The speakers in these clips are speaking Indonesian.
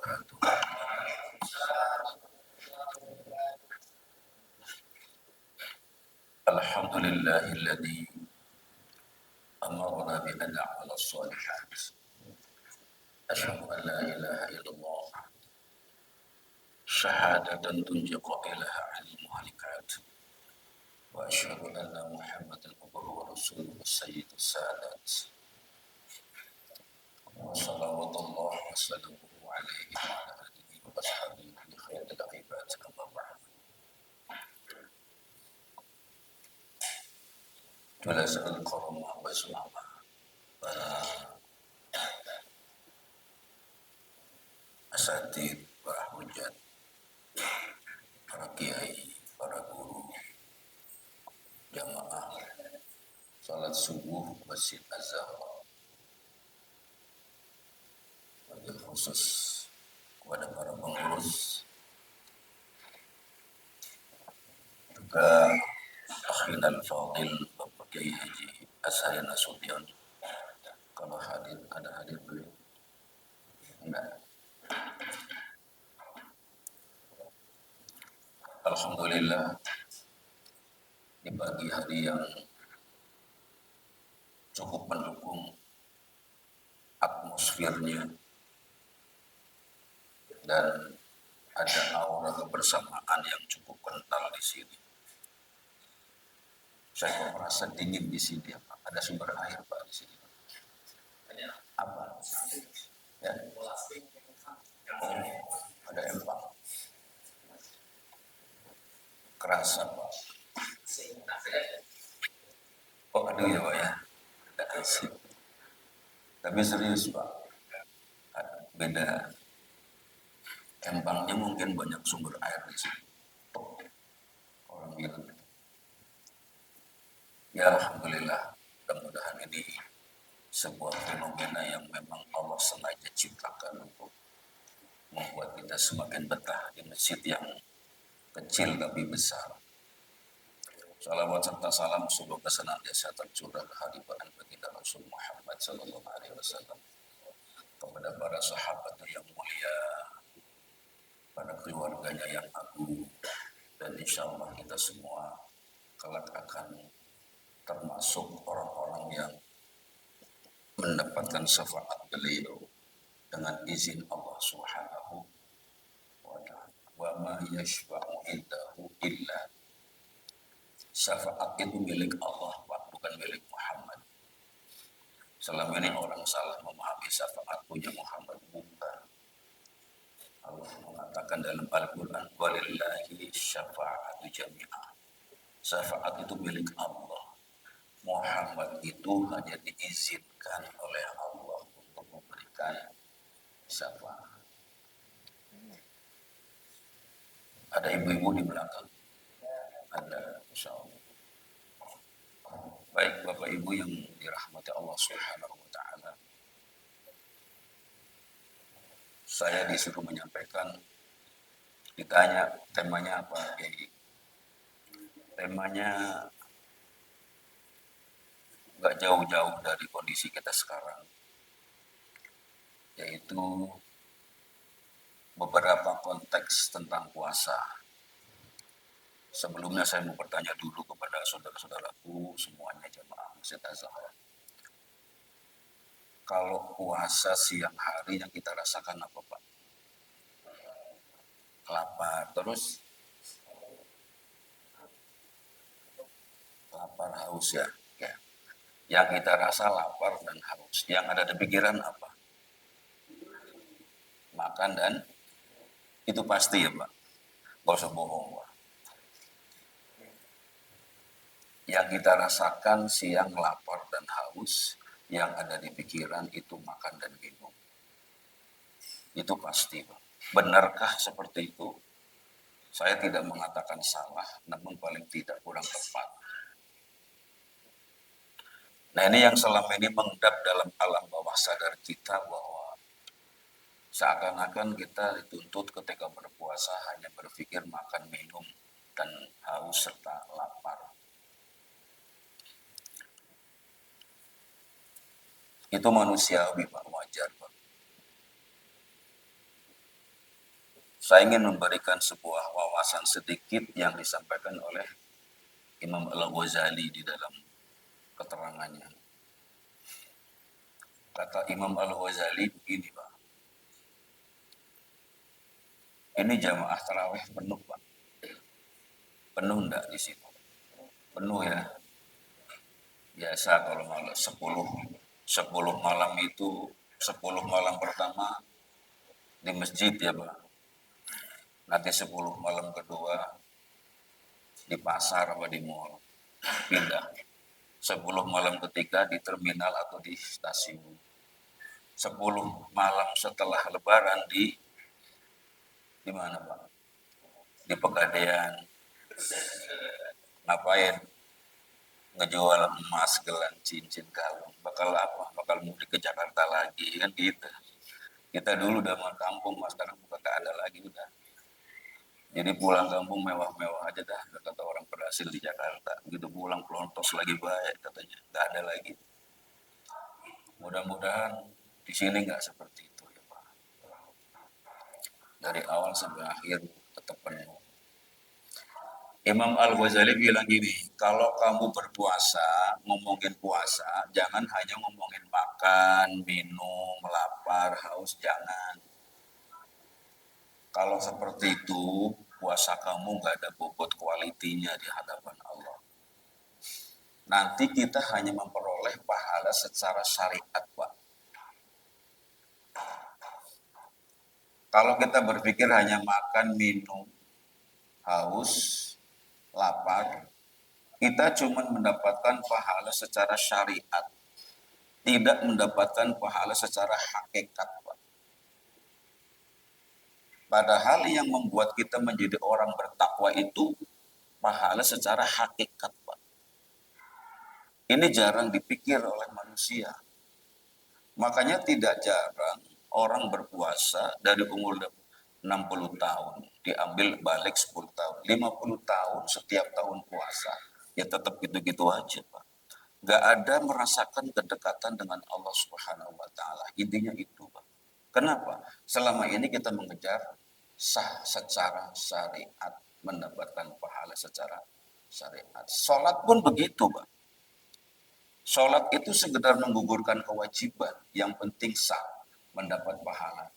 wabarakatuh. Alhamdulillahilladzi amarna bi an na'mala shalihat. Asyhadu an la ilaha illallah syahadatan tunjiqu ilaha al-muhalikat. Wa asyhadu anna Muhammadan abduhu wa rasuluhu sayyidus sadat. Wa sallallahu wa sallamu alaihi wa ala alihi wa ashabihi khairil ibad amma ba'd. Tulasal qarama wa sulama. Asatid, para hujat, para kiai, para guru, jamaah salat subuh Masjid Az-Zahra, wabil khusus kepada para pengurus, juga Akhil Al-Fadil Bapak Kiai Haji Ashayan Nasution. Kalau hadir, ada hadir beliau? Enggak. Alhamdulillah, di pagi hari yang cukup mendukung atmosfernya dan ada aura kebersamaan yang cukup kental di sini. Saya kok merasa dingin di sini, Pak. Ada sumber air, Pak, di sini. Apa? Ya. Oh, ada empang. Kerasa, Pak. Oh, aduh ya, Pak, ya. Ada asik. Tapi serius, Pak. Beda. Empangnya mungkin banyak sumber air di sini. Orang bilang. Ya, alhamdulillah. Mudah-mudahan ini sebuah fenomena yang memang Allah sengaja ciptakan untuk membuat kita semakin betah di masjid yang kecil tapi besar. Salawat serta salam semoga senantiasa tercurah kehadiran baginda Rasul Muhammad sallallahu alaihi wasallam kepada para sahabat yang mulia, pada keluarganya yang agung, dan insyaallah kita semua kelak akan termasuk orang-orang yang mendapatkan syafaat beliau dengan izin Allah Subhanahu wa ta'ala. Wa ma yashfa'u indahu illa. Syafaat itu milik Allah, Pak, bukan milik Muhammad. Selama ini orang salah memahami syafaat punya Muhammad, bukan. Allah mengatakan dalam Al-Quran, walillahi syafa'atu jami'ah. Syafaat itu milik Allah. Muhammad itu hanya diizinkan oleh Allah untuk memberikan syafaat. Ada ibu-ibu di belakang? Ada, insyaallah. Baik Bapak Ibu yang dirahmati Allah Subhanahu wa ta'ala. Saya disuruh menyampaikan, ditanya temanya apa, Kiai? Temanya nggak jauh-jauh dari kondisi kita sekarang, yaitu beberapa konteks tentang puasa. Sebelumnya saya mau bertanya dulu kepada saudara-saudaraku semuanya jemaah Masjid Az-Zahra. Kalau puasa siang hari yang kita rasakan apa, Pak? Lapar, terus lapar haus ya. Yang kita rasa lapar dan haus. Yang ada di pikiran apa? Makan dan itu pasti ya, Pak. Gak usah bohong, Pak. Yang kita rasakan siang lapar dan haus, yang ada di pikiran itu makan dan minum. Itu pasti, Pak. Benarkah seperti itu? Saya tidak mengatakan salah, namun paling tidak kurang tepat. Nah, ini yang selama ini mengendap dalam alam bawah sadar kita bahwa seakan-akan kita dituntut ketika berpuasa hanya berpikir makan, minum, dan haus serta lapar. Itu manusiawi, Pak, wajar, Pak. Saya ingin memberikan sebuah wawasan sedikit yang disampaikan oleh Imam Al-Ghazali di dalam keterangannya. Kata Imam Al-Ghazali begini, Pak. Ini jamaah tarawih penuh, Pak. Penuh enggak di situ? Penuh ya. Biasa kalau malam 10 malam itu 10 malam pertama di masjid ya, Pak. Nanti 10 malam kedua di pasar apa di mall. Pindah. 10 malam ketiga di terminal atau di stasiun. 10 malam setelah lebaran di mana, Pak? Di Pegadaian. Ngapain? Ngejual emas, gelang, cincin, kalung. Bakal apa? Bakal mudik ke Jakarta lagi kan gitu. Kita dulu udah mau kampung, mas, sekarang bukan gak ada lagi udah. Jadi pulang kampung mewah-mewah aja dah, kata orang berhasil di Jakarta. Begitu pulang pelontos lagi baik katanya, nggak ada lagi. Mudah-mudahan di sini nggak seperti itu ya Pak. Dari awal sampai akhir tetap penuh. Imam Al-Ghazali bilang gini, kalau kamu berpuasa, ngomongin puasa, jangan hanya ngomongin makan, minum, lapar, haus, jangan. Kalau seperti itu, puasa kamu nggak ada bobot kualitinya di hadapan Allah. Nanti kita hanya memperoleh pahala secara syariat, Pak. Kalau kita berpikir hanya makan, minum, haus, lapar, kita cuma mendapatkan pahala secara syariat, tidak mendapatkan pahala secara hakikat, Pak. Padahal yang membuat kita menjadi orang bertakwa itu pahala secara hakikat, Pak. Ini jarang dipikir oleh manusia. Makanya tidak jarang orang berpuasa dari umur 60 tahun, diambil balik 10 tahun, 50 tahun setiap tahun puasa, ya tetap gitu-gitu aja, Pak. Gak ada merasakan kedekatan dengan Allah Subhanahu wa Ta'ala. Intinya itu, Pak. Kenapa? Selama ini kita mengejar sah secara syariat, mendapatkan pahala secara syariat. Sholat pun begitu, Pak. Sholat itu sekedar menggugurkan kewajiban, yang penting sah, mendapat pahala.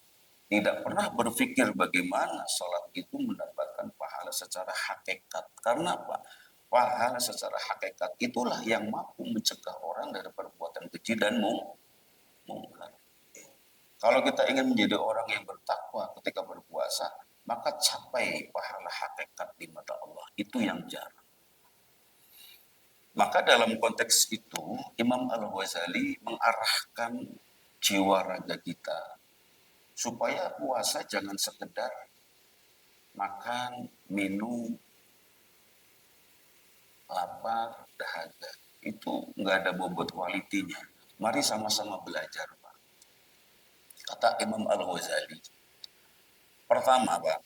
Tidak pernah berpikir bagaimana sholat itu mendapatkan pahala secara hakikat. Karena apa? Pahala secara hakikat itulah yang mampu mencegah orang dari perbuatan keji dan mungkar. Kalau kita ingin menjadi orang yang bertakwa ketika berpuasa, maka capai pahala hakikat di mata Allah. Itu yang jarang. Maka dalam konteks itu, Imam Al-Ghazali mengarahkan jiwa raga kita supaya puasa jangan sekedar makan, minum, lapar, dahaga. Itu nggak ada bobot kualitinya. Mari sama-sama belajar, Pak. Kata Imam Al-Ghazali. Pertama, Pak,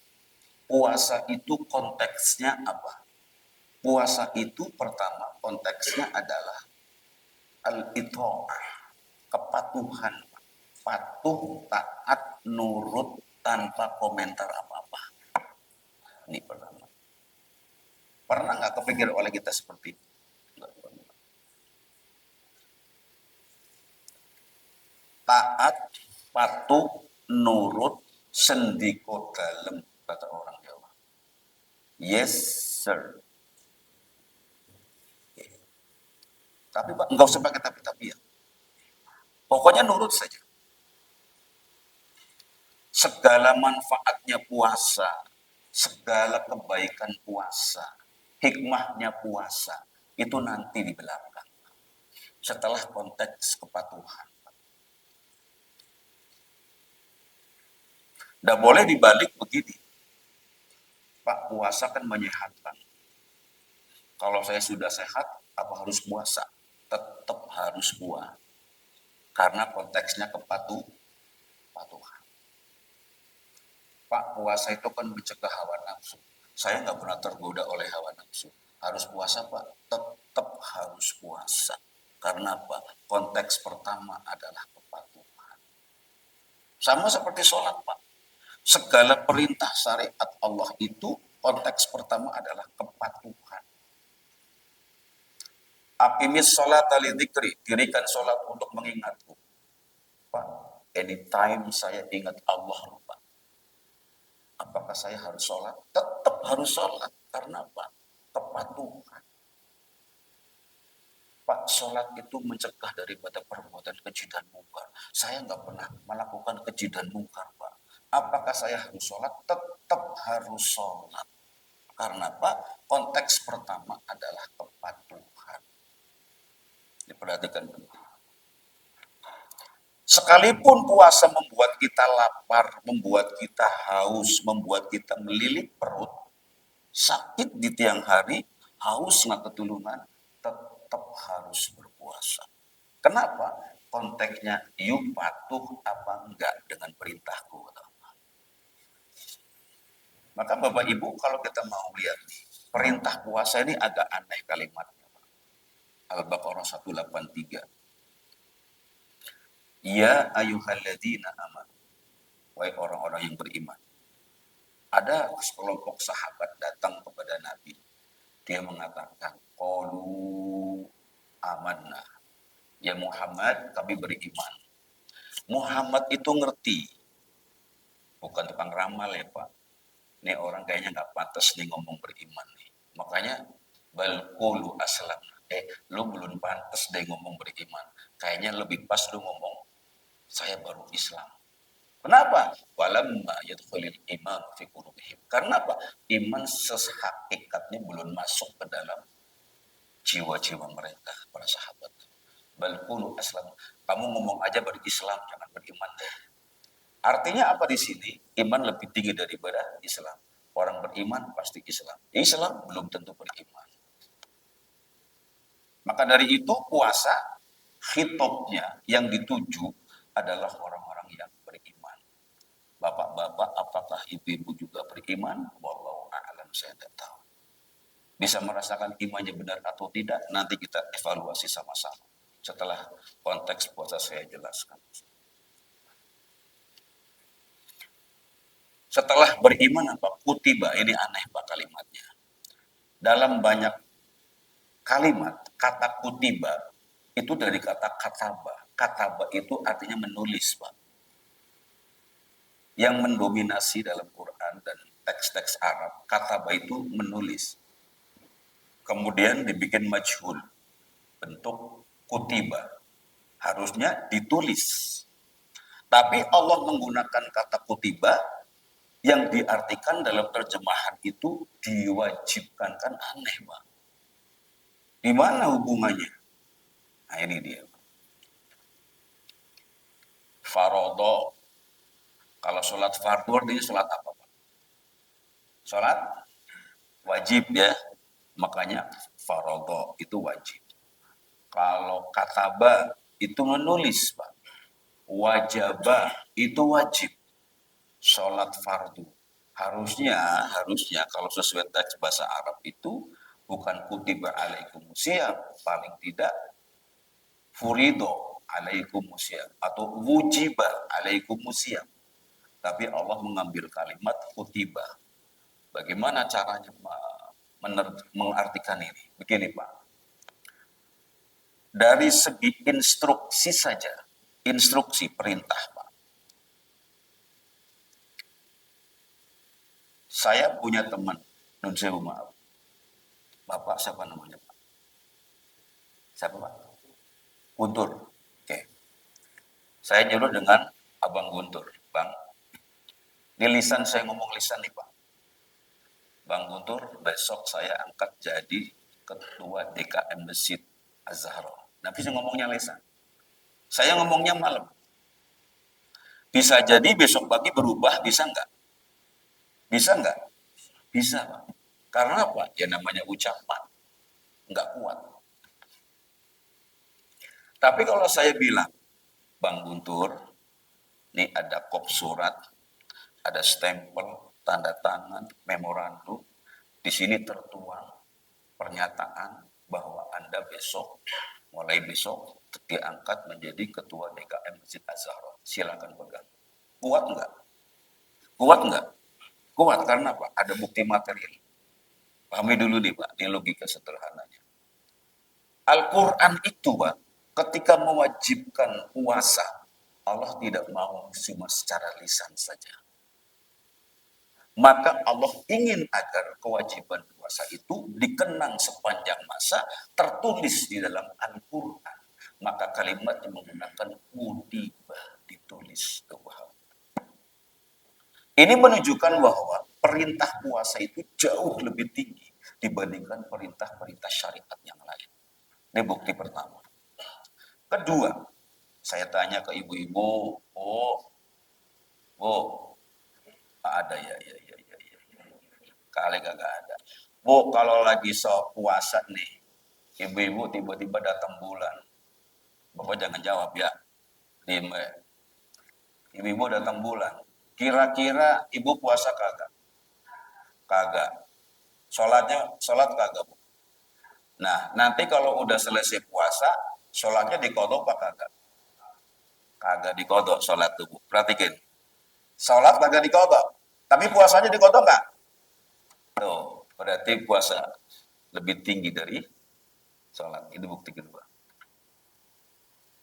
puasa itu konteksnya apa? Puasa itu pertama konteksnya adalah al-itha'ah, kepatuhan, patuh, taat, nurut tanpa komentar apa-apa. Ini pertama. Pernah nggak kepikir oleh kita seperti itu? Taat, patuh, nurut, sendiko dalem, kata orang Jawa. Yes, sir. Tapi Pak, nggak usah pakai tapi ya. Pokoknya nurut saja. Segala manfaatnya puasa, segala kebaikan puasa, hikmahnya puasa, itu nanti di belakang. Setelah konteks kepatuhan. Tidak boleh dibalik begini. Pak, puasa kan menyehatkan. Kalau saya sudah sehat, apa harus puasa? Tetap harus puasa. Karena konteksnya kepatuhan. Pak, puasa itu kan mencegah hawa nafsu. Saya nggak pernah tergoda oleh hawa nafsu. Harus puasa, Pak. Tetap harus puasa. Karena apa? Konteks pertama adalah kepatuhan. Sama seperti sholat, Pak. Segala perintah syariat Allah itu konteks pertama adalah kepatuhan. Aqimis sholata lidzikri, dirikan sholat untuk mengingatku. Pak, anytime saya ingat Allah, Pak, apakah saya harus sholat? Tetap harus sholat. Karena apa? Kepatuhan. Pak, sholat itu mencegah daripada perbuatan keji dan mungkar. Saya nggak pernah melakukan keji dan mungkar, Pak. Apakah saya harus sholat? Tetap harus sholat. Karena Pak, konteks pertama adalah kepatuhan. Diperhatikan penting. Sekalipun puasa membuat kita lapar, membuat kita haus, membuat kita melilit perut, sakit di tiang hari, haus nggak ketulungan, tetap harus berpuasa. Kenapa? Konteksnya, you patuh apa enggak dengan perintahku. Maka Bapak Ibu, kalau kita mau lihat perintah puasa ini agak aneh kalimatnya. Al-Baqarah 183. Ya ayyuhalladzina amanu. Wahai orang-orang yang beriman. Ada sekelompok sahabat datang kepada Nabi. Dia mengatakan, qalu amanna. Ya Muhammad, kami beriman. Muhammad itu ngerti. Bukan tukang ramal ya Pak. Ini orang kayaknya nggak pantas nih ngomong beriman nih. Makanya bal qulu aslam. Lu belum pantas deh ngomong beriman. Kayaknya lebih pas lu ngomong saya baru Islam. Kenapa? Walamma yadkhulul iman fi qulubihim. Karena apa? Iman sehakikatnya belum masuk ke dalam jiwa-jiwa mereka, para sahabat. Bal qulu aslam. Kamu ngomong aja berislam, jangan beriman deh. Artinya apa di sini? Iman lebih tinggi daripada Islam. Orang beriman pasti Islam. Islam belum tentu beriman. Maka dari itu puasa hitopnya yang dituju adalah orang-orang yang beriman. Bapak-bapak, apakah ibu-ibu juga beriman? Wallahu a'lam, saya tidak tahu. Bisa merasakan imannya benar atau tidak, nanti kita evaluasi sama-sama. Setelah konteks puasa saya jelaskan. Setelah beriman apa? Kutiba, ini aneh Pak kalimatnya. Dalam banyak kalimat, kata kutiba itu dari kata kataba. Kataba itu artinya menulis Pak. Yang mendominasi dalam Quran dan teks-teks Arab, kataba itu menulis. Kemudian dibikin majhul, bentuk kutiba. Harusnya ditulis. Tapi Allah menggunakan kata kutiba yang diartikan dalam terjemahan itu diwajibkan. Kan aneh, Pak. Di mana hubungannya? Nah ini dia. Farodo. Kalau sholat fardu artinya sholat apa, Pak? Sholat wajib ya. Makanya farodo itu wajib. Kalau kataba itu menulis, Pak. Wajaba itu wajib. Sholat fardu. Harusnya kalau sesuai teks bahasa Arab itu bukan kutiba alaikumusiyam, paling tidak furido alaikumusiyam atau wujiba alaikumusiyam. Tapi Allah mengambil kalimat kutiba. Bagaimana caranya mengartikan ini? Begini Pak. Dari segi instruksi saja, instruksi perintah Pak. Saya punya teman, nun sewu maaf. Bapak siapa namanya Pak? Siapa Pak? Guntur. Oke. Saya nyuruh dengan Abang Guntur. Bang, ini lisan saya ngomong lisan nih Pak. Bang Guntur, besok saya angkat jadi ketua DKM Masjid Az-Zahra. Nah, bisa ngomongnya lisan. Saya ngomongnya malam. Bisa jadi besok pagi berubah, bisa nggak? Bisa nggak? Bisa Pak. Karena apa? Ya namanya ucapan. Nggak kuat. Tapi kalau saya bilang, Bang Guntur, ini ada kop surat, ada stempel, tanda tangan, memorandum. Di sini tertuang pernyataan bahwa Anda mulai besok diangkat menjadi ketua DKM Masjid Az-Zahra. Silakan pegang. Kuat enggak? Kuat nggak? Kuat karena apa? Ada bukti material. Pahami dulu nih Pak, ini logika sederhananya. Al-Quran itu Pak, ketika mewajibkan puasa, Allah tidak mau cuma secara lisan saja. Maka Allah ingin agar kewajiban puasa itu dikenang sepanjang masa, tertulis di dalam Al-Quran. Maka kalimatnya menggunakan kutiba, ditulis. Ini menunjukkan bahwa perintah puasa itu jauh lebih tinggi dibandingkan perintah-perintah syariat yang lain. Ini bukti pertama. Kedua, saya tanya ke ibu-ibu, ada ya. Kali kagak ada. Bu, kalau lagi sok puasa nih, ibu-ibu tiba-tiba datang bulan. Bapak jangan jawab ya. Ibu-ibu datang bulan. Kira-kira ibu puasa kagak? Kagak. Sholat kagak, Bu? Nah, nanti kalau udah selesai puasa, sholatnya dikodok apa kagak? Kagak dikodok sholat tuh, Bu. Perhatikan. Sholat kagak dikodok. Tapi puasanya dikodok nggak? Tuh, berarti puasa lebih tinggi dari sholat. Itu bukti kedua.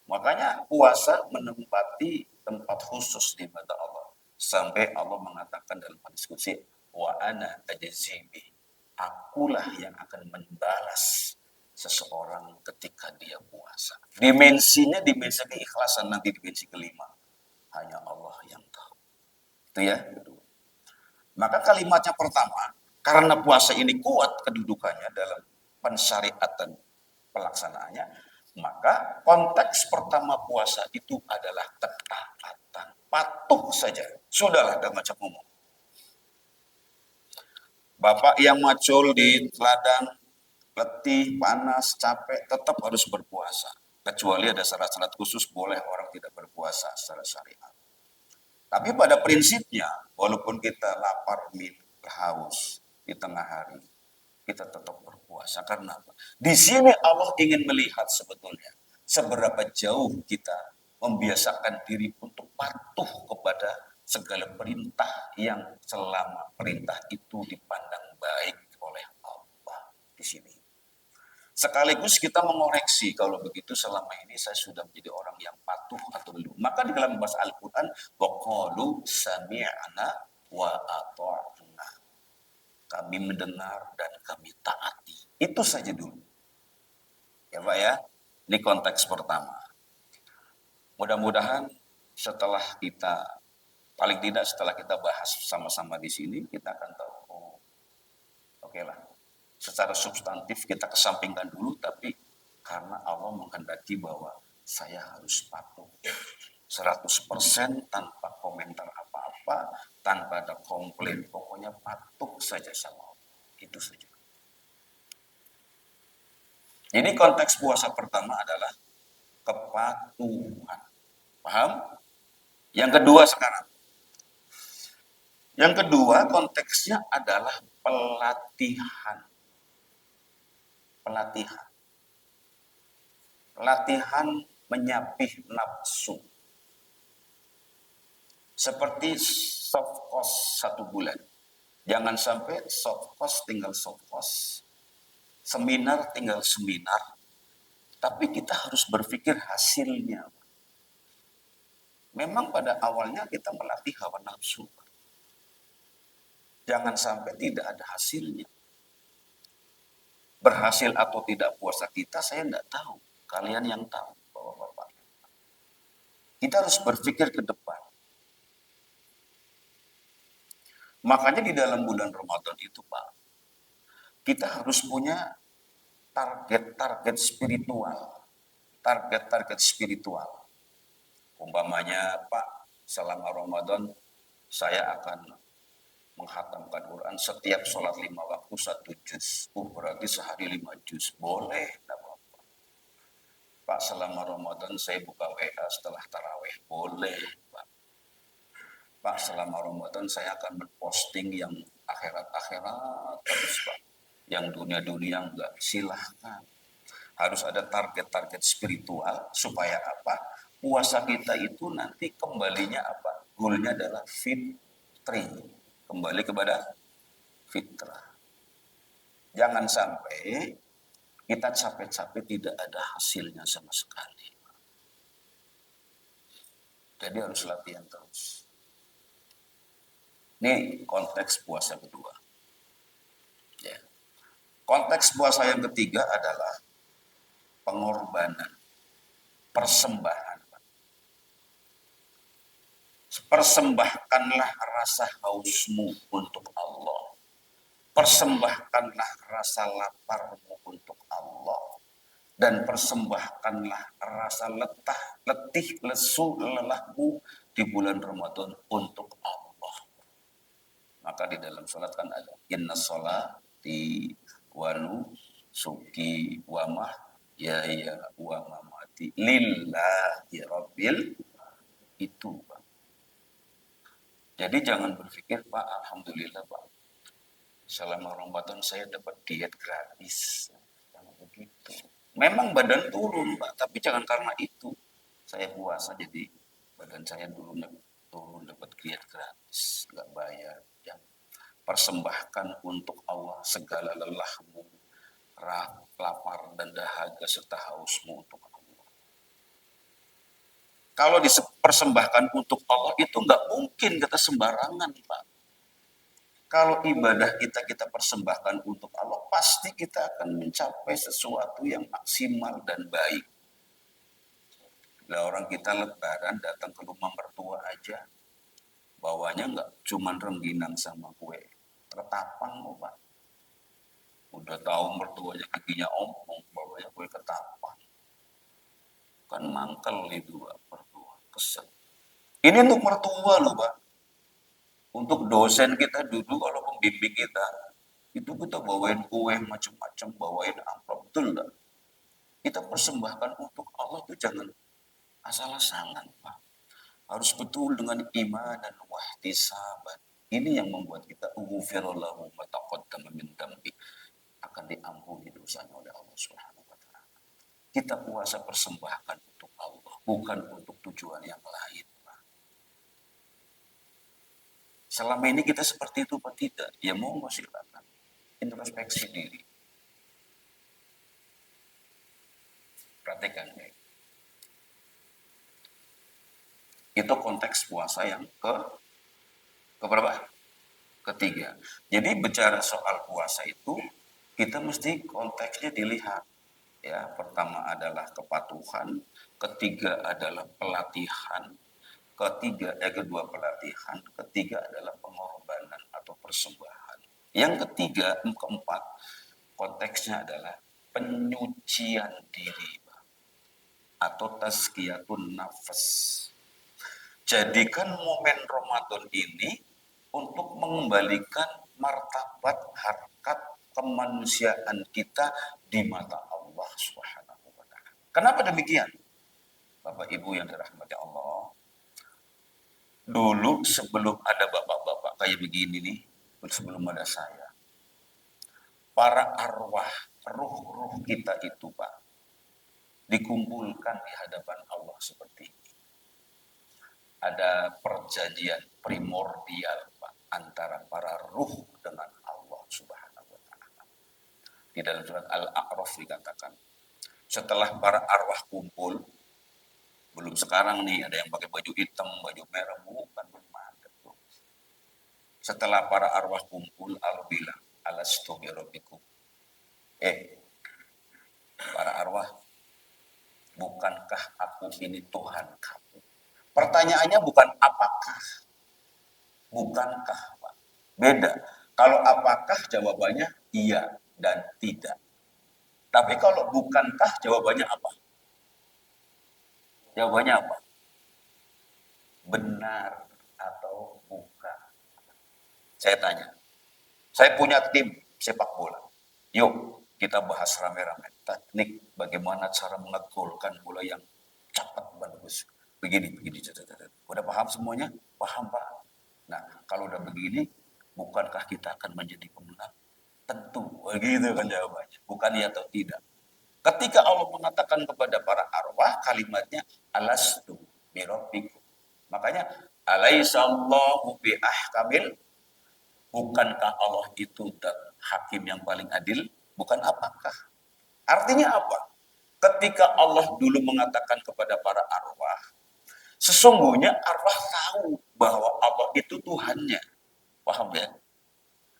Makanya puasa menempati tempat khusus di mata Allah. Sampai Allah mengatakan dalam hadis qudsi, wa ana ajzibi. Akulah yang akan membalas seseorang ketika dia puasa. Dimensinya dimensi keikhlasan, nanti dimensi kelima. Hanya Allah yang tahu. Itu ya. Maka kalimatnya pertama, karena puasa ini kuat kedudukannya dalam pensyariatan pelaksanaannya, maka konteks pertama puasa itu adalah ketaatan. Patuh saja. Sudahlah, gak macam ngomong. Bapak yang macul di ladang, letih, panas, capek, tetap harus berpuasa. Kecuali ada syarat-syarat khusus, boleh orang tidak berpuasa secara syariat. Tapi pada prinsipnya, walaupun kita lapar, haus di tengah hari, kita tetap berpuasa. Karena apa? Di sini Allah ingin melihat sebetulnya seberapa jauh kita membiasakan diri untuk patuh kepada segala perintah yang selama perintah itu dipandang baik oleh Allah di sini. Sekaligus kita mengoreksi kalau begitu selama ini saya sudah menjadi orang yang patuh atau belum. Maka di dalam bahasa Al-Quran, waqalu sami'na wa ata'na. Kami mendengar dan kami taati. Itu saja dulu. Ya Pak ya, ini konteks pertama. Mudah-mudahan setelah kita, paling tidak setelah kita bahas sama-sama di sini, kita akan tahu, oke lah. Secara substantif kita kesampingkan dulu, tapi karena Allah menghendaki bahwa saya harus patuh 100% tanpa komentar apa-apa, tanpa ada komplain, pokoknya patuh saja sama Allah. Itu saja. Jadi konteks puasa pertama adalah kepatuhan. Paham? Yang kedua sekarang. Yang kedua konteksnya adalah pelatihan. Pelatihan menyapih nafsu. Seperti soft cost 1 bulan. Jangan sampai soft cost tinggal soft cost. Seminar tinggal seminar. Tapi kita harus berpikir hasilnya. Memang pada awalnya kita melatih hawa nafsu. Jangan sampai tidak ada hasilnya. Berhasil atau tidak puasa kita, saya tidak tahu. Kalian yang tahu, Bapak-bapak. Kita harus berpikir ke depan. Makanya di dalam bulan Ramadan itu, Pak, kita harus punya target-target spiritual. Target-target spiritual. Umpamanya, Pak, selama Ramadan, saya akan menghatamkan Quran setiap sholat 5 waktu 1 juz. Berarti sehari 5 juz. Boleh, tidak apa-apa. Pak, selama Ramadan saya buka WA setelah taraweh. Boleh, Pak. Pak, selama Ramadan saya akan memposting yang akhirat-akhirat terus, Pak. Yang dunia-dunia enggak, silahkan. Harus ada target-target spiritual supaya apa? Puasa kita itu nanti kembalinya apa? Goalnya adalah fit, kembali kepada fitrah. Jangan sampai kita capek-capek tidak ada hasilnya sama sekali. Jadi harus latihan terus. Ini konteks puasa kedua. Ya. Konteks puasa yang ketiga adalah pengorbanan, persembahan. Persembahkanlah rasa hausmu untuk Allah. Persembahkanlah rasa laparmu untuk Allah. Dan persembahkanlah rasa letih, lesu, lelahmu di bulan Ramadan untuk Allah. Maka di dalam sholat kan ada inna sholati wa nusuki wa mahyaya wa mamati lillahi rabbil itu, Pak. Jadi jangan berpikir, Pak, alhamdulillah, Pak, selama Ramadan saya dapat diet gratis. Jangan begitu. Memang badan turun, Pak, tapi jangan karena itu saya puasa jadi badan saya turun dapat diet gratis, nggak bayar. Yang persembahkan untuk Allah segala lelahmu, lapar dan dahaga serta hausmu untuk Allah. Kalau dipersembahkan untuk Allah itu nggak mungkin kita sembarangan, Pak. Kalau ibadah kita persembahkan untuk Allah, pasti kita akan mencapai sesuatu yang maksimal dan baik. Nah, orang kita lebaran datang ke rumah mertua aja, bawanya nggak cuma rengginang sama kue ketapang, Pak. Udah tahu mertuanya giginya ompong, bawanya kue ketapang. Kan mangkel itu, Pak, mertua. Kesel. Ini untuk mertua loh, Pak. Untuk dosen kita dulu kalau pembimbing kita, itu kita bawain kue macam-macam, bawain amplop, betul enggak? Kita persembahkan untuk Allah itu jangan asal-asalan, Pak. Harus betul dengan iman dan wahtisaban. Ini yang membuat kita ghufirallahu ma taqaddama min dambi, akan diampuni dosanya oleh Allah Subhanahu wa taala. Kita puasa persembahkan untuk Allah, bukan untuk tujuan yang lain. Selama ini kita seperti itu apa tidak? Ya mau silakan. Introspeksi diri. Perhatikan. Itu konteks puasa yang keberapa? Ketiga. Jadi bicara soal puasa itu, kita mesti konteksnya dilihat. Ya, pertama adalah kepatuhan, ketiga adalah pelatihan, kedua pelatihan, ketiga adalah pengorbanan atau persembahan. Yang ketiga, keempat, konteksnya adalah penyucian diri atau tazkiyatun nafas. Jadikan momen Ramadan ini untuk mengembalikan martabat harkat kemanusiaan kita di mata Allah Subhanahu wa taala. Kenapa demikian? Bapak Ibu yang dirahmati Allah, dulu sebelum ada bapak-bapak kayak begini nih, sebelum ada saya, para arwah, ruh-ruh kita itu, Pak, dikumpulkan di hadapan Allah seperti ini. Ada perjanjian primordial, Pak, antara para ruh dengan Allah Subhanahu wa taala. Di dalam surat Al-A'raf dikatakan, setelah para arwah kumpul, belum sekarang nih ada yang pakai baju hitam, baju merah, bukan, belum ada tuh. Setelah para arwah kumpul, Allah bilang, alastu bi rabbikum. Para arwah, bukankah aku ini Tuhan kamu? Pertanyaannya bukan apakah, bukankah, Pak. Beda. Kalau apakah jawabannya iya dan tidak. Tapi kalau bukankah jawabannya apa? Jawabannya apa? Benar atau bukan. Saya tanya. Saya punya tim sepak bola. Yuk, kita bahas rame-rame. Teknik bagaimana cara mengegolkan bola yang cepat, bagus. Begini. Udah paham semuanya? Paham, Pak. Nah, kalau udah begini, bukankah kita akan menjadi pemenang? Tentu. Begitu kan jawabannya. Bukan ya atau tidak. Ketika Allah mengatakan kepada para arwah, kalimatnya alastu birabbikum. Makanya Alaihissallahu biahkamil, bukankah Allah itu hakim yang paling adil? Bukan apakah? Artinya apa? Ketika Allah dulu mengatakan kepada para arwah, sesungguhnya arwah tahu bahwa Allah itu Tuhannya. Paham ya?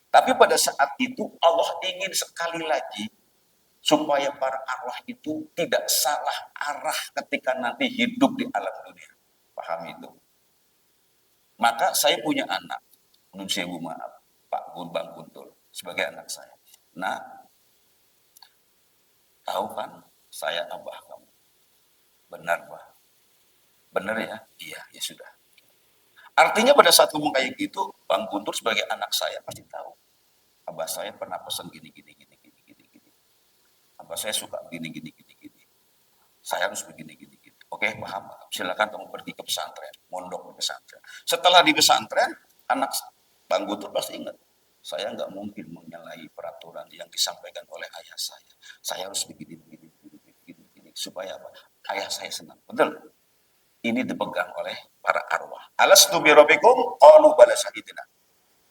Tapi pada saat itu Allah ingin sekali lagi supaya para arwah itu tidak salah arah ketika nanti hidup di alam dunia. Paham itu? Maka saya punya anak, nun sewu maaf, Pak Bang Guntul, sebagai anak saya. Nah, tahu kan saya abah kamu. Benar, Pak. Benar ya? Iya, ya sudah. Artinya pada saat ngomong kayak gitu, Bang Guntur sebagai anak saya pasti tahu. Abah saya pernah pesan gini. Abah saya suka gini. Saya harus begini. Oke, paham. Silakan kamu pergi ke pesantren, mondok di pesantren. Setelah di pesantren, anak Bang Guntur pasti ingat. Saya nggak mungkin menyalahi peraturan yang disampaikan oleh ayah saya. Saya harus begini. Supaya apa? Ayah saya senang. Betul? Ini dipegang oleh para arwah. Alastu bi rabbikum? Qalu bala syahidina.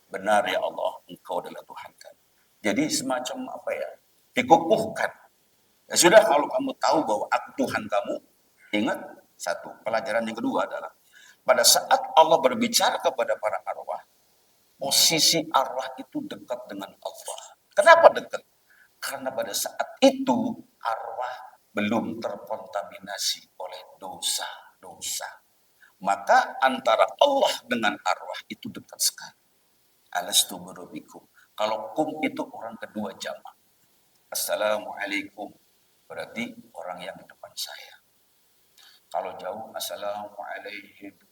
Benar ya Allah, Engkau adalah Tuhan kami. Jadi semacam apa ya? Dikukuhkan. Ya sudah, kalau kamu tahu bahwa aku Tuhan kamu, ingat satu. Pelajaran yang kedua adalah pada saat Allah berbicara kepada para arwah, posisi arwah itu dekat dengan Allah. Kenapa dekat? Karena pada saat itu arwah belum terkontaminasi oleh dosa-dosa. Maka antara Allah dengan arwah itu dekat sekali. Alastu birabbikum. Kalau kum itu orang kedua jamak. Assalamualaikum. Berarti orang yang di depan saya. Kalau jauh, assalamualaikum.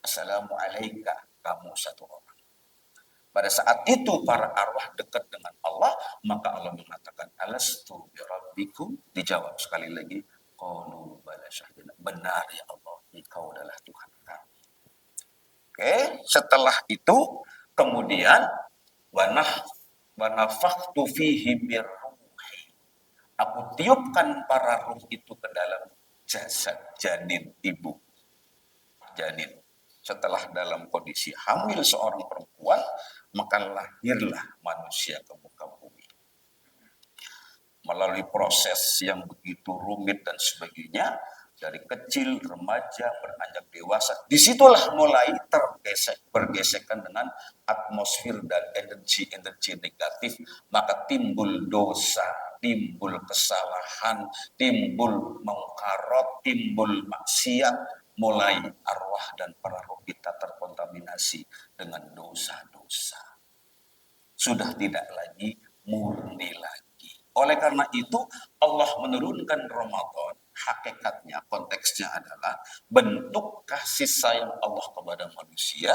Assalamualaika. Kamu satu orang. Pada saat itu para arwah dekat dengan Allah, maka Allah mengatakan alastu birabbikum, dijawab sekali lagi, qalu bala syahidina. Benar ya Allah, Engkau adalah Tuhan kami. Oke, setelah itu kemudian wanafakhtu fihi birruhi. Aku tiupkan para ruh itu ke dalam jasad janin ibu. Janin. Setelah dalam kondisi hamil seorang perempuan, maka lahirlah manusia ke muka bumi. Melalui proses yang begitu rumit dan sebagainya, dari kecil, remaja, beranjak dewasa, disitulah mulai bergesekan dengan atmosfer dan energi-energi negatif, maka timbul dosa, timbul kesalahan, timbul mungkarat, timbul maksiat, mulai arwah dan para roh kita terkontaminasi dengan dosa-dosa. Sudah tidak lagi murni lagi. Oleh karena itu Allah menurunkan Ramadan, hakikatnya, konteksnya adalah bentuk kasih sayang Allah kepada manusia,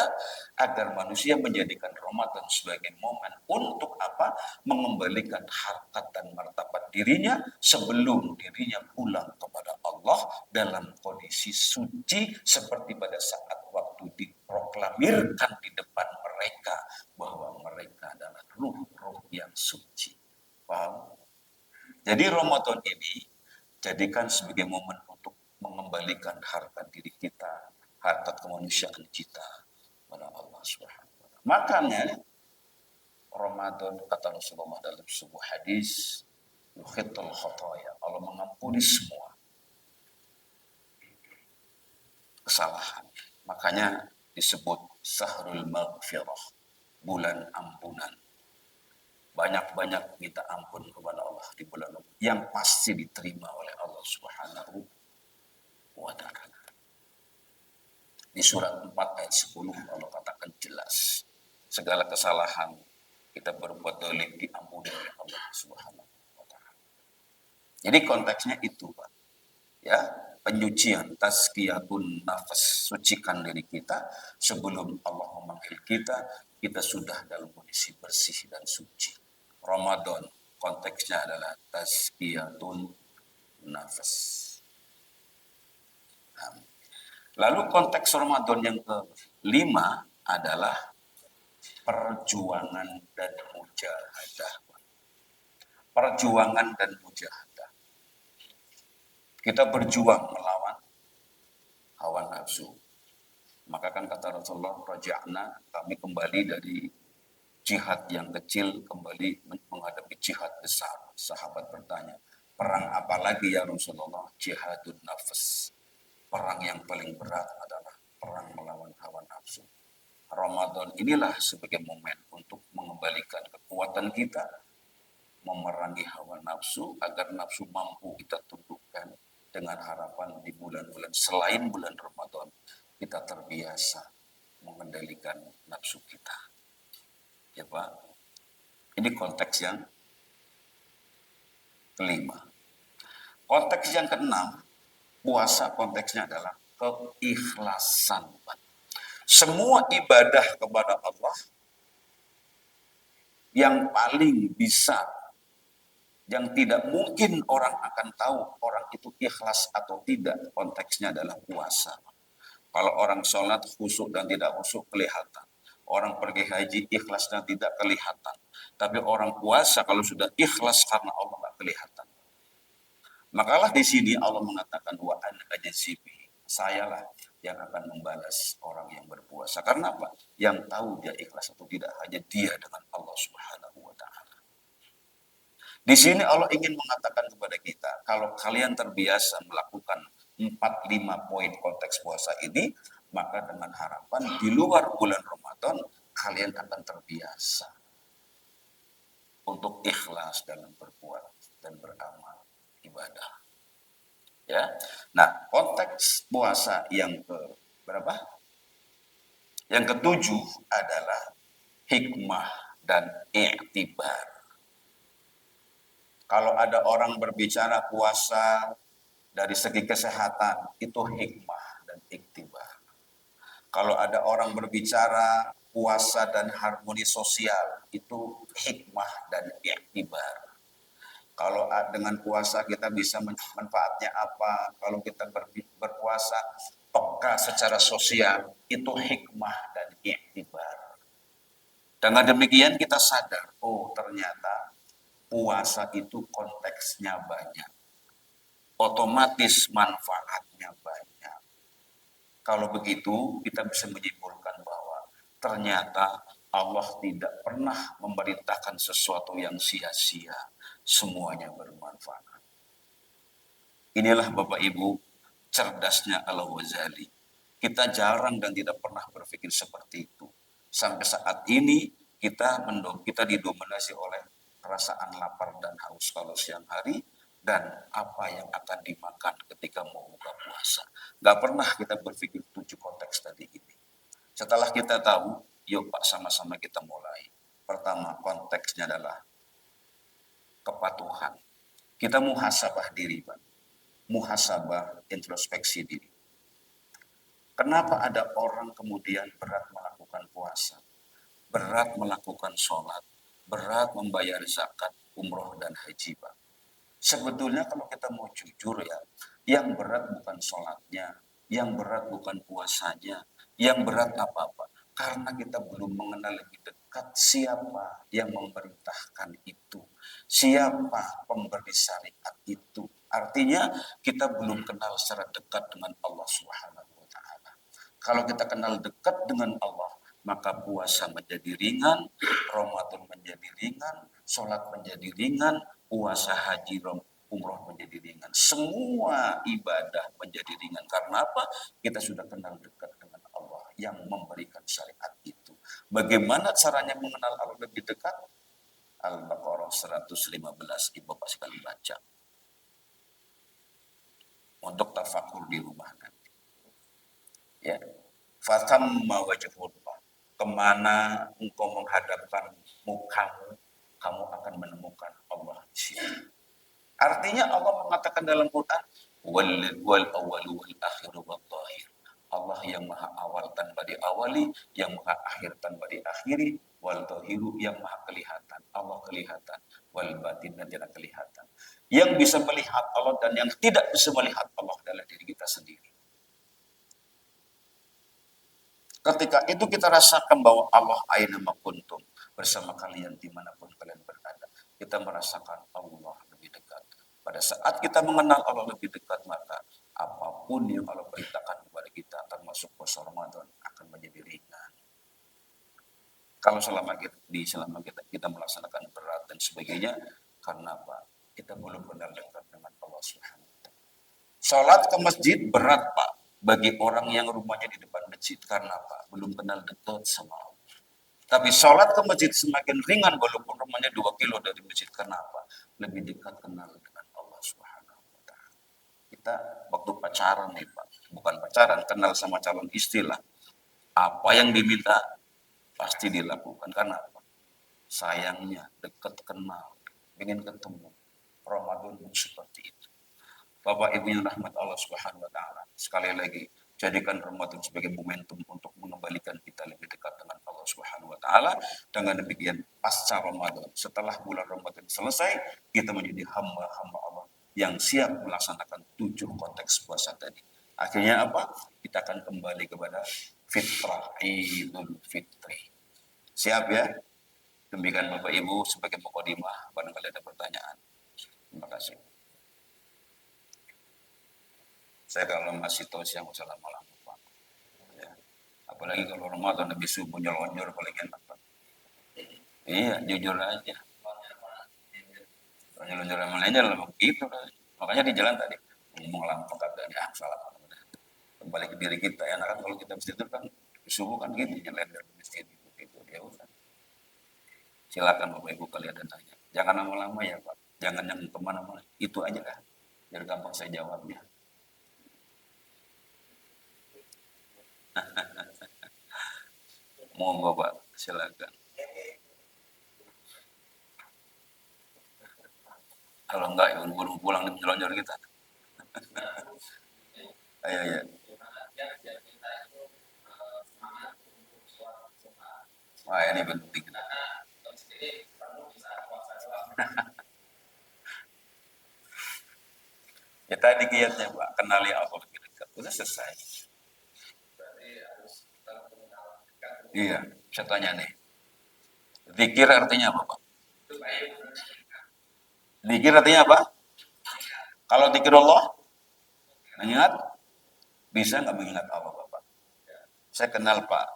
agar manusia menjadikan Ramadan sebagai momen untuk apa? Mengembalikan harkat dan martabat dirinya sebelum dirinya pulang kepada Allah dalam kondisi suci seperti pada saat waktu diproklamirkan di depan mereka bahwa mereka adalah ruh-ruh yang suci. Paham? Jadi Ramadan ini jadikan sebagai momen untuk mengembalikan harkat diri kita, harkat kemanusiaan kita kepada Allah Subhanahu wa taala. Makanya Ramadan, kata Rasulullah dalam sebuah hadis, yukhittul khataya, Allah mengampuni semua kesalahan. Makanya disebut Sahrul Maghfirah, bulan ampunan. Banyak-banyak minta ampun kepada Allah di bulan Ramadan yang pasti diterima oleh Allah Subhanahu wa taala. Di surat 4 ayat 10 Allah katakan jelas, segala kesalahan kita berbuat dolim diampuni oleh Allah Subhanahu wa taala. Jadi konteksnya itu, Pak. Ya, penyucian, tazkiyatun nafas, sucikan diri kita sebelum Allah memanggil kita, kita sudah dalam kondisi bersih dan suci. Ramadan konteksnya adalah tazkiyatun nafas. Lalu konteks Ramadan yang kelima adalah perjuangan dan mujahadah. Perjuangan dan mujahadah. Kita berjuang melawan hawa nafsu, Maka kan kata Rasulullah, raja'na, kami kembali dari jihad yang kecil kembali menghadapi jihad besar. Sahabat bertanya, perang apa lagi ya Rasulullah? Jihadun nafas. Perang yang paling berat adalah perang melawan hawa nafsu. Ramadan inilah sebagai momen untuk mengembalikan kekuatan kita, memerangi hawa nafsu agar nafsu mampu kita tundukkan, dengan harapan di bulan-bulan selain bulan Ramadan kita terbiasa mengendalikan nafsu kita. Ya Pak, ini konteks yang kelima. Konteks yang keenam, puasa konteksnya adalah keikhlasan. Semua ibadah kepada Allah yang paling bisa, yang tidak mungkin orang akan tahu orang itu ikhlas atau tidak, konteksnya adalah puasa. Kalau orang sholat khusyuk dan tidak khusyuk kelihatan. Orang pergi haji ikhlas dan tidak kelihatan. Tapi orang puasa kalau sudah ikhlas karena Allah tidak kelihatan. Makalah di sini Allah mengatakan wa ana ajzibi. Sayalah yang akan membalas orang yang berpuasa. Karena apa? Yang tahu dia ikhlas atau tidak hanya dia dengan Allah Subhanahu wa taala. Di sini Allah ingin mengatakan kepada kita, kalau kalian terbiasa melakukan 4-5 poin konteks puasa ini, maka dengan harapan di luar bulan Ramadan kalian akan terbiasa untuk ikhlas dalam berbuat dan beramal ibadah. Ya. Nah, konteks puasa yang ke berapa? Yang ketujuh adalah hikmah dan i'tibar. Kalau ada orang berbicara puasa dari segi kesehatan, itu hikmah dan iktibar. Kalau ada orang berbicara puasa dan harmoni sosial, itu hikmah dan iktibar. Kalau dengan puasa kita bisa manfaatnya apa, kalau kita berpuasa peka secara sosial, itu hikmah dan iktibar. Dengan demikian kita sadar, oh ternyata puasa itu konteksnya banyak. Otomatis manfaatnya banyak. Kalau begitu, kita bisa menyimpulkan bahwa ternyata Allah tidak pernah memerintahkan sesuatu yang sia-sia. Semuanya bermanfaat. Inilah Bapak Ibu, cerdasnya Al-Ghazali. Kita jarang dan tidak pernah berpikir seperti itu. Sampai saat ini kita didominasi oleh perasaan lapar dan haus kalau siang hari, dan apa yang akan dimakan ketika mau buka puasa. Gak pernah kita berpikir 7 konteks tadi ini. Setelah kita tahu, yuk Pak sama-sama kita mulai. Pertama, konteksnya adalah kepatuhan. Kita muhasabah diri, Pak. Muhasabah, introspeksi diri. Kenapa ada orang kemudian berat melakukan puasa, berat melakukan sholat, berat membayar zakat, umroh, dan haji, Pak? Sebetulnya kalau kita mau jujur ya, yang berat bukan sholatnya, yang berat bukan puasanya, yang berat apa-apa. Karena kita belum mengenal lebih dekat siapa yang memerintahkan itu, siapa pemberi syariat itu. Artinya kita belum kenal secara dekat dengan Allah Subhanahu wa taala. Kalau kita kenal dekat dengan Allah, maka puasa menjadi ringan, Ramadan menjadi ringan, sholat menjadi ringan, puasa haji umroh menjadi ringan. Semua ibadah menjadi ringan. Karena apa? Kita sudah kenal dekat dengan Allah yang memberikan syariat itu. Bagaimana caranya mengenal Allah lebih dekat? Al-Baqarah 115, Ibu Bapak sekali baca. Untuk tafakur di rumah nanti. Ya. Fatamma wajhullah. Kemana engkau menghadapkan mukamu, kamu akan menemukan Allah di sini. Artinya Allah mengatakan dalam Quran, wal awwalu wal akhiru wal zahir. Allah yang maha awal tanpa diawali, yang maha akhir tanpa diakhiri, wal zahiru yang maha kelihatan. Allah kelihatan, wal batin dan tidak kelihatan. Yang bisa melihat Allah dan yang tidak bisa melihat Allah adalah diri kita sendiri. Ketika itu kita rasakan bahwa Allah aina ma kuntum, bersama kalian dimanapun kalian berada. Kita merasakan Allah lebih dekat. Pada saat kita mengenal Allah lebih dekat, maka apapun yang Allah perintahkan kepada kita, termasuk puasa Ramadan, Kalau selama kita melaksanakan berat dan sebagainya, karena apa? Kita belum benar dekat dengan Allah Subhanahu wa Ta'ala. Salat ke masjid berat, Pak, bagi orang yang rumahnya di depan masjid. Karena apa? Belum kenal dekat sama Allah. Tapi sholat ke masjid semakin ringan walaupun rumahnya 2 kilo dari masjid. Kenapa? Lebih dekat kenal dengan Allah Subhanahu wa Ta'ala. Kita waktu pacaran nih, Pak. Bukan pacaran, kenal sama calon istri lah. Apa yang diminta pasti dilakukan. Karena apa? Sayangnya dekat kenal, ingin ketemu. Ramadan pun seperti itu. Bapak Ibu yang rahmat Allah Subhanahu wa Ta'ala, sekali lagi jadikan Ramadan sebagai momentum untuk mengembalikan kita lebih dekat dengan Allah Subhanahu wa Ta'ala. Dengan demikian, pasca Ramadan, setelah bulan Ramadan selesai, kita menjadi hamba-hamba Allah yang siap melaksanakan 7 konteks puasa tadi. Akhirnya apa? Kita akan kembali kepada fitrah Idul Fitri. Siap ya? Demikian Bapak Ibu sebagai mukadimah, barangkali ada pertanyaan. Terima kasih. Saya kalau masih tahu siang usah lama-lama, Pak. Ya. Apalagi kalau Ramadan lebih subuh nyelonjor paling enak, Pak. Iya, jujur aja. Nyelonjor sama lainnya lah begitu. Makanya di jalan tadi ngomong lampau katanya, salah. Kembali ke diri kita. Ya, kan kalau kita mesti itu kan subuh kan gitu, nyelender mesti itu ya udah. Silakan Bapak Ibu kalian ada tanya. Jangan lama-lama ya Pak. Jangan yang kemana-mana. Itu aja lah. Biar gampang saya jawabnya. Monggo Pak, silakan. Kalau enggak ya belum pulang nih nyelonjor kita. Ayo ya. Wah ini penting. Ya tadi kiatnya Pak, kenali Allah lebih dekat. Udah selesai. Iya, saya tanya nih. Zikir artinya apa Pak? Zikir artinya apa? Kalau zikir Allah, mengingat, bisa nggak mengingat Allah Bapak? Saya kenal Pak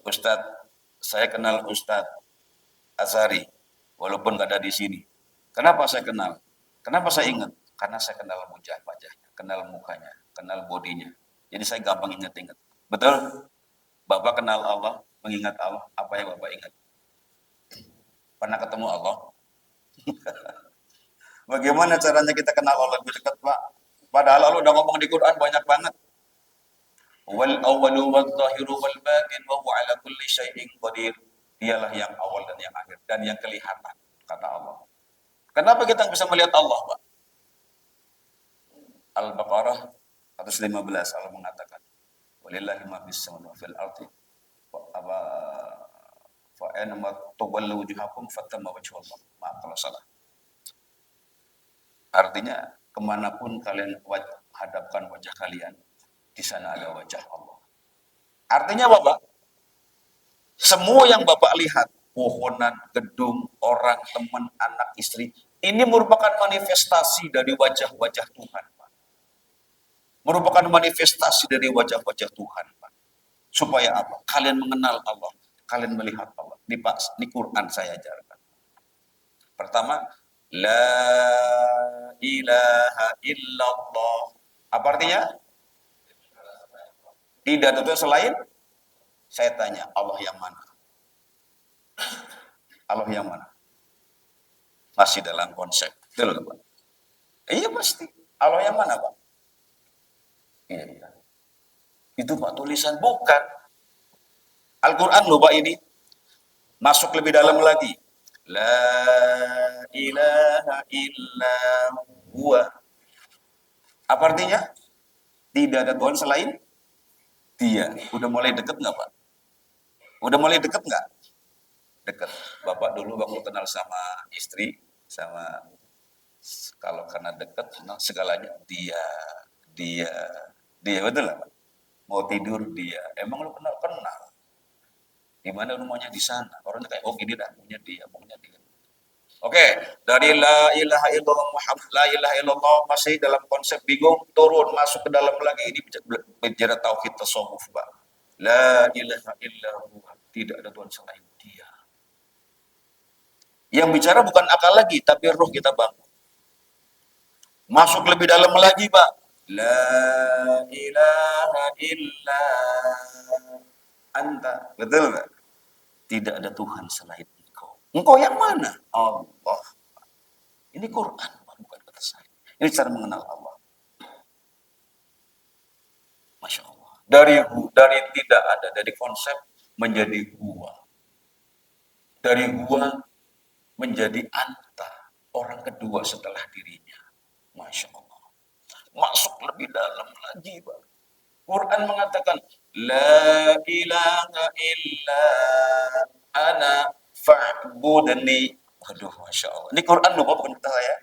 Ustadz, saya kenal Ustadz Azhari, walaupun nggak ada di sini. Kenapa saya kenal? Kenapa saya ingat? Karena saya kenal wajahnya, kenal mukanya, kenal bodinya. Jadi saya gampang ingat-ingat. Betul? Bapak kenal Allah, mengingat Allah, apa yang Bapak ingat? Pernah ketemu Allah? Bagaimana caranya kita kenal Allah lebih dekat, Pak? Padahal Allah udah ngomong di Quran banyak banget. Wal awwalu wal zahiru wal batin wa huwa ala kulli syai'in qadir. Dialah yang awal dan yang akhir dan yang kelihatan, kata Allah. Kenapa kita bisa melihat Allah, Pak? Al-Baqarah 115 Allah mengatakan, "Walillahi ma fis samawati wa fil ardi." Apa fa anama tawallu wujuhakum fatamma wajhullah. Maaf kalau salah. Artinya, kemanapun kalian hadapkan wajah kalian, di sana ada wajah Allah. Artinya apa, Pak? Semua yang Bapak lihat, pohonan, gedung, orang, teman, anak, istri, ini merupakan manifestasi dari wajah-wajah Tuhan, Pak. Merupakan manifestasi dari wajah-wajah Tuhan, Pak. Supaya apa? Kalian mengenal Allah, kalian melihat Allah. Di Quran saya ajarkan. Pertama, La ilaha illallah. Apa artinya? Tidak ada Tuhan selain. Saya tanya, Allah yang mana? Allah yang mana? Masih dalam konsep. Betul, Pak? Iya pasti. Allah yang mana, Pak? Iya, iya. Itu Pak tulisan bukan. Al-Quran loh Pak ini. Masuk lebih dalam lagi. La ilaha illa huwa. Apa artinya? Tidak ada Tuhan selain Dia. Udah mulai deket nggak Pak? Udah mulai deket nggak? Deket. Bapak dulu waktu kenal sama istri, sama kalau karena deket, nah segalanya dia, dia betul lah Pak. Mau tidur dia. Emang lu kenal? Di mana rumahnya di sana? Orangnya kayak oh gini dah, punya dia. Oke, dari la ilaha illallah Muhammad, la ilaha illallah masih dalam konsep bingung, turun masuk ke dalam lagi ini bicara tauhid tasawuf, Pak. La ilaha illallah, tidak ada Tuhan selain Dia. Yang bicara bukan akal lagi, tapi roh kita bangun. Masuk lebih dalam lagi, Pak. La ilaha illa anta. Betul nggak? Tidak ada Tuhan selain Engkau. Engkau yang mana? Allah. Ini Quran, bukan kata saya. Ini cara mengenal Allah. Masya Allah. Dari tidak ada, dari konsep menjadi gua. Dari gua menjadi anta, orang kedua setelah dirinya. Masya Allah. Masuk lebih dalam lagi, Pak. Quran mengatakan, La ilaha illa ana fa'budni. Waduh, Masya Allah. Ini Quran loh, bukan kata saya.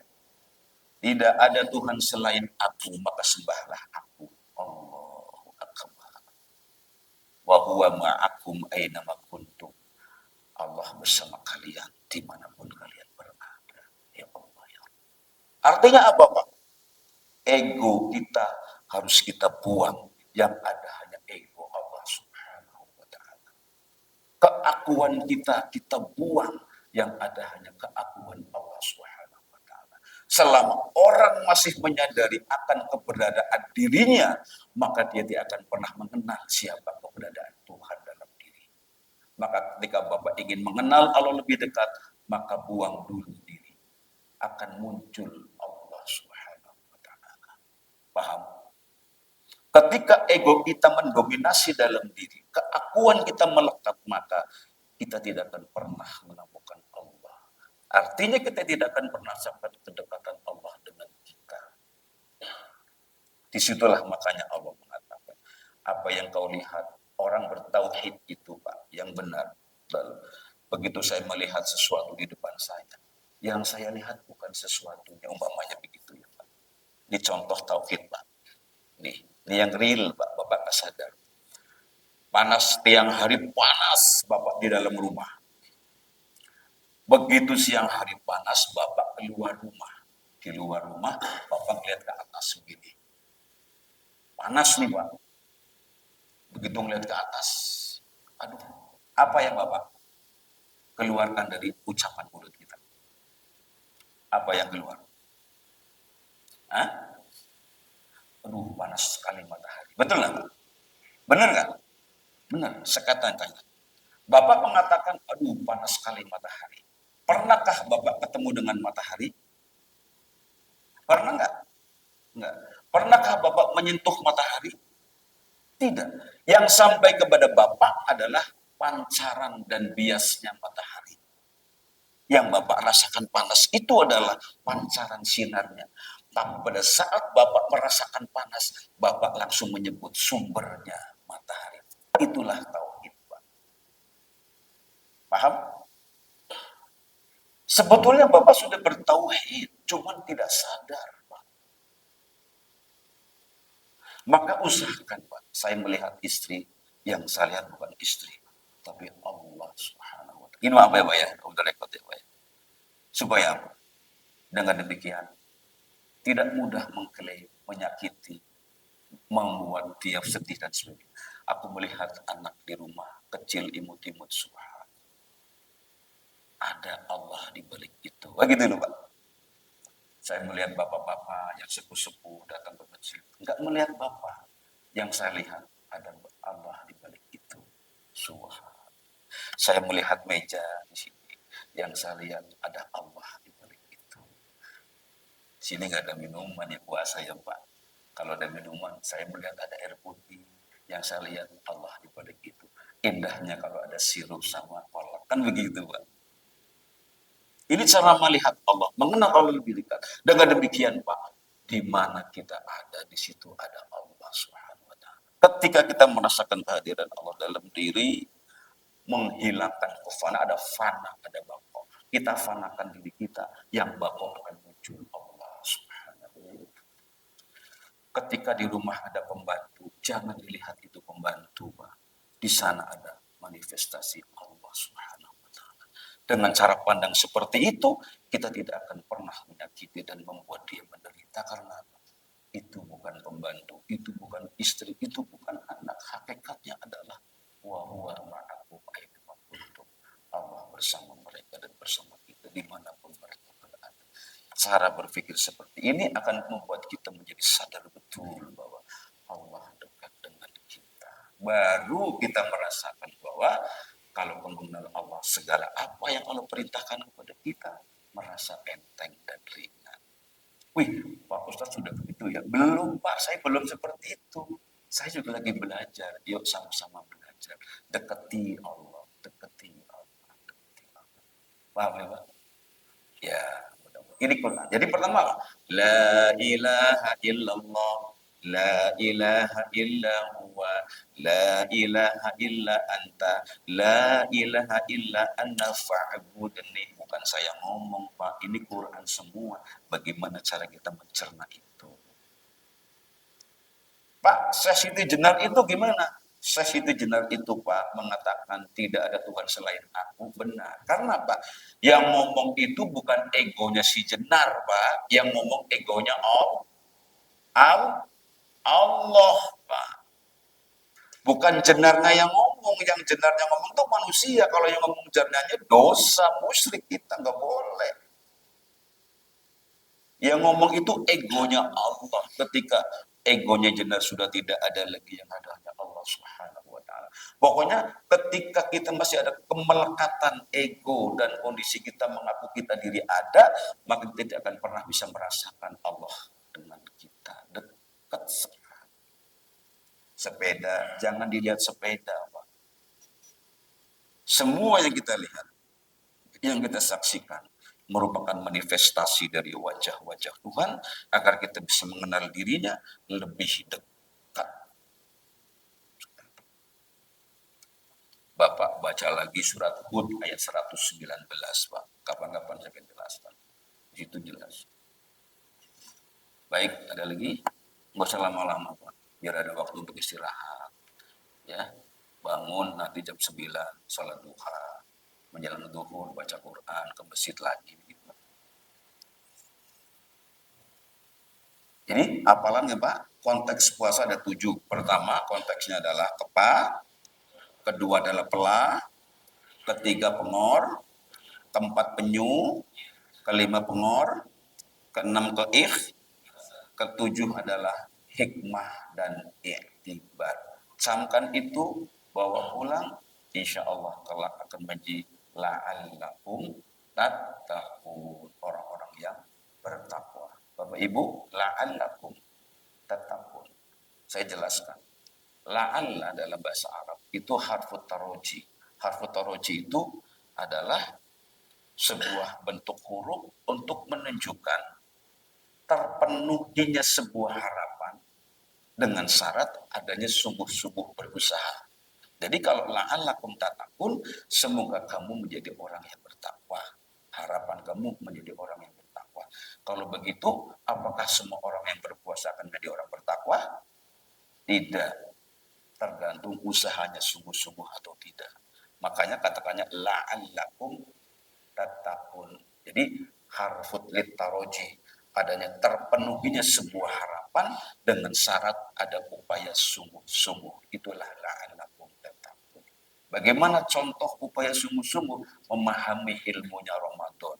Tidak ada Tuhan selain aku, maka sembahlah aku. Allahu Akbar. Wa huwa ma'akum aina ma kuntum. Allah bersama kalian dimanapun kalian berada. Ya Allah, ya Allah. Artinya apa, Pak? Ego kita harus kita buang. Yang ada hanya ego Allah Subhanahu wa Ta'ala. Keakuan kita buang. Yang ada hanya keakuan Allah Subhanahu wa Ta'ala. Selama orang masih menyadari akan keberadaan dirinya, maka dia tidak akan pernah mengenal siapa keberadaan Tuhan dalam diri. Maka ketika Bapak ingin mengenal Allah lebih dekat, maka buang dulu diri. Akan muncul Allah Subhanahu wa Ta'ala. Paham? Ketika ego kita mendominasi dalam diri, keakuan kita melekat, maka kita tidak akan pernah menemukan Allah. Artinya kita tidak akan pernah sampai kedekatan Allah dengan kita. Disitulah makanya Allah mengatakan, apa yang kau lihat, orang bertauhid itu, Pak, yang benar. Lalu, begitu saya melihat sesuatu di depan saya, yang saya lihat bukan sesuatunya, umpamanya begitu ya, Pak. Ini contoh tauhid, Pak. Ini yang real, Pak. Bapak nggak sadar. Panas, tiang hari panas, Bapak di dalam rumah. Begitu siang hari panas, Bapak keluar rumah. Di luar rumah, Bapak lihat ke atas begini. Panas nih, Pak. Begitu ngeliat ke atas, aduh, apa yang Bapak keluarkan dari ucapan mulut kita? Apa yang keluar? Hah? Aduh, panas sekali matahari. Betul nggak? Benar nggak? Benar, sekata-kata. Bapak mengatakan, aduh, panas sekali matahari. Pernahkah Bapak ketemu dengan matahari? Pernah nggak? Nggak. Pernahkah Bapak menyentuh matahari? Tidak. Yang sampai kepada Bapak adalah pancaran dan biasnya matahari. Yang Bapak rasakan panas itu adalah pancaran sinarnya. Tapi pada saat Bapak merasakan panas, Bapak langsung menyebut sumbernya matahari. Itulah tauhid, Pak. Paham? Sebetulnya Bapak sudah bertauhid, cuman tidak sadar, Pak. Maka usahakan, Pak. Saya melihat istri yang saya lihat bukan istri, tapi Allah Subhanahu wa Ta'ala. Ini apa ya, Pak ya? Udah rekod ya, Pak ya. Supaya apa? Dengan demikian tidak mudah mengklaim, menyakiti, membuat dia sedih dan sebagainya. Aku melihat anak di rumah kecil imut-imut, subhan. Ada Allah di balik itu. Begitu loh, Pak. Saya melihat bapak-bapak yang sepuh-sepuh datang ke masjid. Enggak melihat bapak. Yang saya lihat ada Allah di balik itu. Subhan. Saya melihat meja di sini. Yang saya lihat ada Allah di balik itu. Sini nggak ada minuman ya, puasa ya, Pak. Kalau ada minuman, saya melihat ada air putih. Yang saya lihat Allah di balik itu. Indahnya kalau ada sirup sama kolak. Kan begitu, Pak. Ini cara melihat Allah, mengenal Allah lebih dekat. Dengan demikian, Pak, di mana kita ada, di situ ada Allah Subhanahu wa Ta'ala. Ketika kita merasakan kehadiran Allah dalam diri, menghilangkan kefana, ada fana, ada bako. Kita fanakan diri kita, yang bako akan muncul Allah Subhanahu wa Ta'ala. Ketika di rumah ada pembantu, jangan dilihat itu pembantu, Pak. Di sana ada manifestasi Allah Subhanahu. Dengan cara pandang seperti itu, kita tidak akan pernah menyakiti dan membuat dia menderita. Karena apa? itu bukan pembantu, itu bukan istri, itu bukan anak. Hakikatnya adalah wa huwa ma'akum aina kuntum. Allah bersama mereka dan bersama kita dimanapun mereka berada. Cara berpikir seperti ini akan membuat kita menjadi sadar betul bahwa Allah dekat dengan kita. Baru kita merasakan bahwa kalau mengenal Allah, segala apa yang Allah perintahkan kepada kita merasa enteng dan ringan. Wih, Pak Ustadz sudah begitu ya? Belum Pak, saya belum seperti itu. Saya juga lagi belajar. Yuk sama-sama belajar. Dekati Allah, dekati Allah, dekati Allah. Paham ya Pak? Ya, ini Quran. Jadi pertama, la ilaha illallah, la ilaha illa huwa, la ilaha illa anta, la ilaha illa anna fa'budni. Bukan saya ngomong Pak, ini Quran semua. Bagaimana cara kita mencerna itu? Pak, Syekh Siti Jenar itu gimana? Syekh Siti Jenar itu Pak mengatakan tidak ada Tuhan selain aku, benar. Karena Pak, yang ngomong itu bukan egonya si Jenar Pak, yang ngomong egonya Allah Pak. Bukan Jenarnya yang ngomong, yang Jenarnya ngomong itu manusia. Kalau yang ngomong Jenarnya dosa, musyrik, kita nggak boleh. Yang ngomong itu egonya Allah. Ketika egonya Jenar sudah tidak ada lagi, yang ada hanya Allah Subhanahu wa taala. Pokoknya ketika kita masih ada kemelekatan ego dan kondisi kita mengaku kita diri ada, maka kita tidak akan pernah bisa merasakan Allah dengan kita dekat sekali. Sepeda, jangan dilihat sepeda, Pak. Semua yang kita lihat, yang kita saksikan merupakan manifestasi dari wajah-wajah Tuhan agar kita bisa mengenal dirinya lebih dekat. Bapak baca lagi surat Hud ayat 119, Pak. Kapan-kapan saya akan jelaskan. Itu jelas. Baik, ada lagi? Nggak usah lama-lama, Pak. Biar ada waktu untuk istirahat. Ya, bangun nanti jam 9, sholat duha, menjelang zuhur, baca Quran, ke masjid lagi. Gitu. Ini apalannya Pak, konteks puasa ada 7. Pertama konteksnya adalah kedua adalah pela, ketiga pengor, keempat penyu, kelima pengor, keenam ketujuh adalah hikmah dan iktibar. Camkan itu, bawa pulang, insya Allah kelak akan menjadi la'allakum tattaqun, orang-orang yang bertakwa. Bapak Ibu, la'allakum tattaqun. Saya jelaskan. La'alla dalam bahasa Arab itu harfut taroji. Harfut taroji itu adalah sebuah bentuk huruf untuk menunjukkan terpenuhinya sebuah harapan dengan syarat adanya sungguh-sungguh berusaha. Jadi kalau la'allakum tattaqun, semoga kamu menjadi orang yang bertakwa. Harapan kamu menjadi orang yang bertakwa. Kalau begitu, apakah semua orang yang berpuasa akan menjadi orang bertakwa? Tidak. Tergantung usahanya sungguh-sungguh atau tidak. Makanya katakannya la'allakum tattaqun. Jadi harfut littaroji, adanya terpenuhinya sebuah harapan dengan syarat ada upaya sungguh-sungguh. Itulah la'allakum tattaqun. Bagaimana contoh upaya sungguh-sungguh memahami ilmunya Ramadan?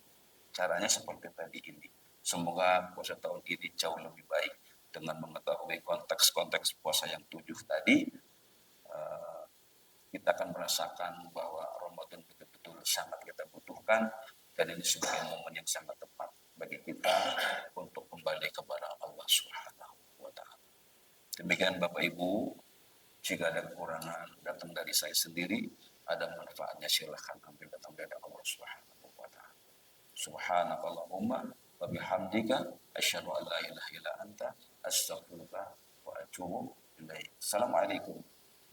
Caranya seperti tadi ini. Semoga puasa tahun ini jauh lebih baik dengan mengetahui konteks-konteks puasa yang 7 tadi. Kita akan merasakan bahwa Ramadan betul-betul sangat kita butuhkan, dan ini sebagai momen yang sangat tepat bagi kita untuk kembali kepada Allah Subhanahu wa taala. Demikian Bapak Ibu, jika ada kekurangan datang dari saya sendiri, ada manfaatnya silahkan ambil datang dari Allah Subhanahu wa taala. Subhanakallahumma wa bihamdika asyhadu an la ilaha illa anta astaghfiruka wa atubu ilaik. Assalamualaikum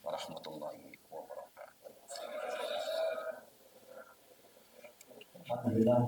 warahmatullahi wabarakatuh. Alhamdulillah.